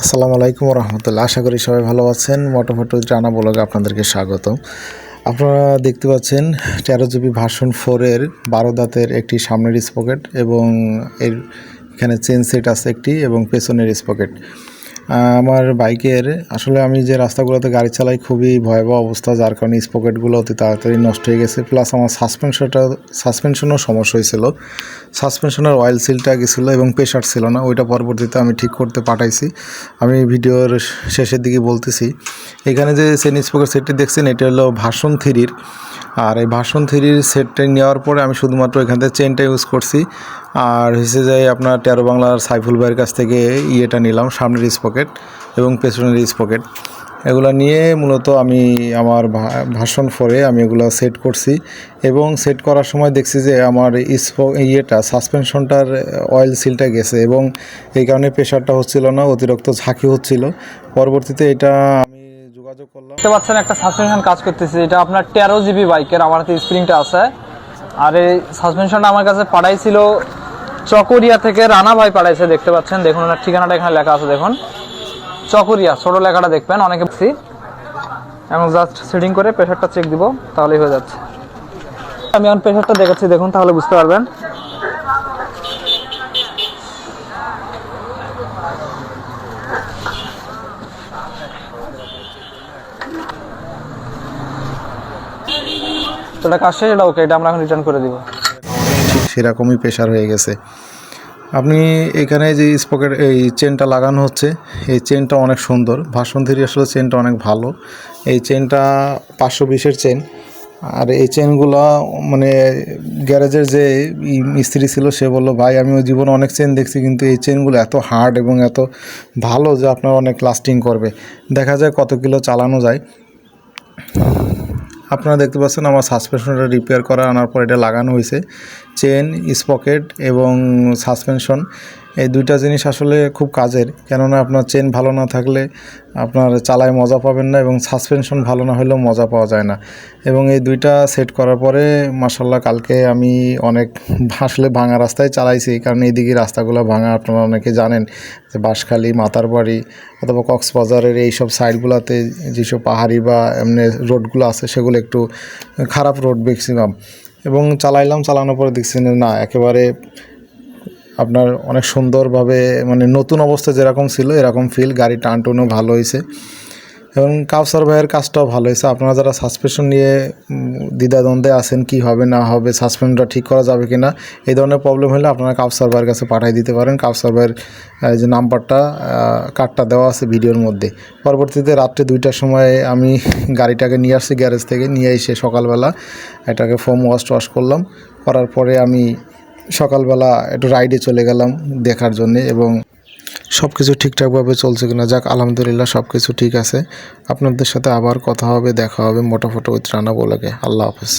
আসসালামু আলাইকুম রহমতুল্লাহ। আশা করি সবাই ভালো আছেন। মোটামুটি রানা ব্লগে আপনাদেরকে স্বাগত। আপনারা দেখতে পাচ্ছেন 13 GB ভার্সন 4 এর 12 দাঁতের একটি সামনের স্পকেট এবং এর এখানে চেন সেট আছে একটি এবং পেছনের স্পকেট। আমার বাইকের আসলে আমি যে রাস্তাগুলোতে গাড়ি চালাই খুবই ভয়াবহ অবস্থা, যার কারণে স্পকেটগুলো অতি তাড়াতাড়ি নষ্ট হয়ে গেছে। প্লাস আমার সাসপেনশনও সমস্যা হয়েছিল। সাসপেনশনের অয়েল সিলটা গেছিলো এবং প্রেশার ছিল না, ওইটা পরবর্তীতে আমি ঠিক করতে পাঠাইছি। আমি ভিডিওর শেষের দিকে বলতেছি। এখানে যে চেন স্পকেট সেটটি দেখছেন এটা হলো ভার্সন 3-র। আর এই ভার্সন 3-র সেটটা নেওয়ার পরে আমি শুধুমাত্র এখান থেকে চেনটা ইউজ করছি। আর হচ্ছে যে আপনার 13 বাংলার সাইফুল ভাইয়ের কাছ থেকে ইয়েটা নিলাম, সামনের স্পকেট এবং পেছনের স্পকেট। এগুলো নিয়ে মূলত আমি আমার ভার্সন 4-এ আমি এগুলো সেট করছি এবং সেট করার সময় দেখছি যে আমার সাসপেনশনটার অয়েল সিলটা গেছে এবং এই কারণে প্রেশারটা হচ্ছিল না, অতিরিক্ত ঝাঁকি হচ্ছিল। পরবর্তীতে এটা আমি যোগাযোগ করলাম। দেখতে পাচ্ছেন একটা সাসপেনশন কাজ করতেছে, এটা আপনার 13 GB বাইকের, আমার হাতে স্প্রিংটা আছে। আর এই সাসপেনশনটা আমার কাছে পাঠাইছিল চকরিয়া থেকে, রানা ভাই পাঠাইছে। দেখতে পাচ্ছেন, দেখুন ওনার ঠিকানাটা এখানে লেখা আছে, দেখুন চকরিয়া, ছোট লেখাটা দেখবেন অনেকে। এবং জাস্ট সেটিং করে প্রেশারটা চেক দিব, তাহলেই হয়ে যাচ্ছে। আমি এখন প্রেশারটা দেখাচ্ছি, দেখুন তাহলে বুঝতে পারবেন। এটা কাজ শেষ, এটা ওকে, এটা আমরা এখন রিটার্ন করে দিব। ঠিক সেরকমই প্রেশার হয়ে গেছে। আপনি এখানে যে স্পকেট এই চেনটা লাগানো হচ্ছে, এই চেনটা অনেক সুন্দর। ভার্সন 3 আসলে চেনটা অনেক ভালো। এই চেনটা 520-এর চেন। আর এই চেনগুলো মানে গ্যারেজের যে মিস্ত্রি ছিল সে বলল, ভাই আমি ওই জীবনে অনেক চেন দেখছি, কিন্তু এই চেনগুলো এত হার্ড এবং এত ভালো যে আপনার অনেক লাস্টিং করবে। দেখা যায় কত কিলো চালানো যায়। আপনারা দেখতে পাচ্ছেন আমার সাসপেনশনটা রিপেয়ার করা আনার পর এটা লাগানো হয়েছে। চেন, স্পকেট এবং সাসপেনশন এই দুইটা জিনিস আসলে খুব কাজের, কেননা আপনার চেন ভালো না থাকলে আপনার চালায় মজা পাবেন না এবং সাসপেনশন ভালো না হলেও মজা পাওয়া যায় না। এবং এই দুইটা সেট করার পরে মাশাআল্লাহ কালকে আমি অনেক আসলে ভাঙা রাস্তায় চালাইছি, কারণ এইদিকে রাস্তাগুলো ভাঙা। আপনারা অনেকে জানেন যে বাঁশখালী, মাতারবাড়ি অথবা কক্সবাজারের এইসব সাইডগুলোতে যেসব পাহাড়ি বা এমনি রোডগুলো আছে সেগুলো একটু খারাপ রোড ম্যাক্সিমাম। এবং চালানোর পরে দেখছি না, একেবারে আপনার অনেক সুন্দরভাবে মানে নতুন অবস্থা যেরকম ছিল এরকম ফিল। গাড়ি টানটুনও ভালো হয়েছে এবং কাউসার ভাইয়ের কাজটাও ভালো হয়েছে। আপনারা যারা সাসপেনশন নিয়ে দ্বিধাদ্বন্দ্বে আছেন কি হবে না হবে, সাসপেনশনটা ঠিক করা যাবে কি না, এই ধরনের প্রবলেম হলে আপনারা কাউসার ভাইয়ের কাছে পাঠিয়ে দিতে পারেন। কাউসার ভাইয়ের যে নাম্বারটা, কার্ডটা দেওয়া আছে ভিডিওর মধ্যে। পরবর্তীতে রাত্রে 2টার সময় আমি গাড়িটাকে নিয়ে আসছি গ্যারেজ থেকে, নিয়ে এসে সকালবেলা এটাকে ফোম ওয়াশ করলাম। করার পরে আমি সকালবেলা একটু রাইডে চলে গেলাম দেখার জন্যে এবং সব কিছু ঠিকঠাকভাবে চলছে কিনা। যাক আলহামদুলিল্লাহ সব কিছু ঠিক আছে। আপনাদের সাথে আবার কথা হবে, দেখা হবে মোটামুটি উইথ রানা ব্লগে। আল্লাহ হাফেজ।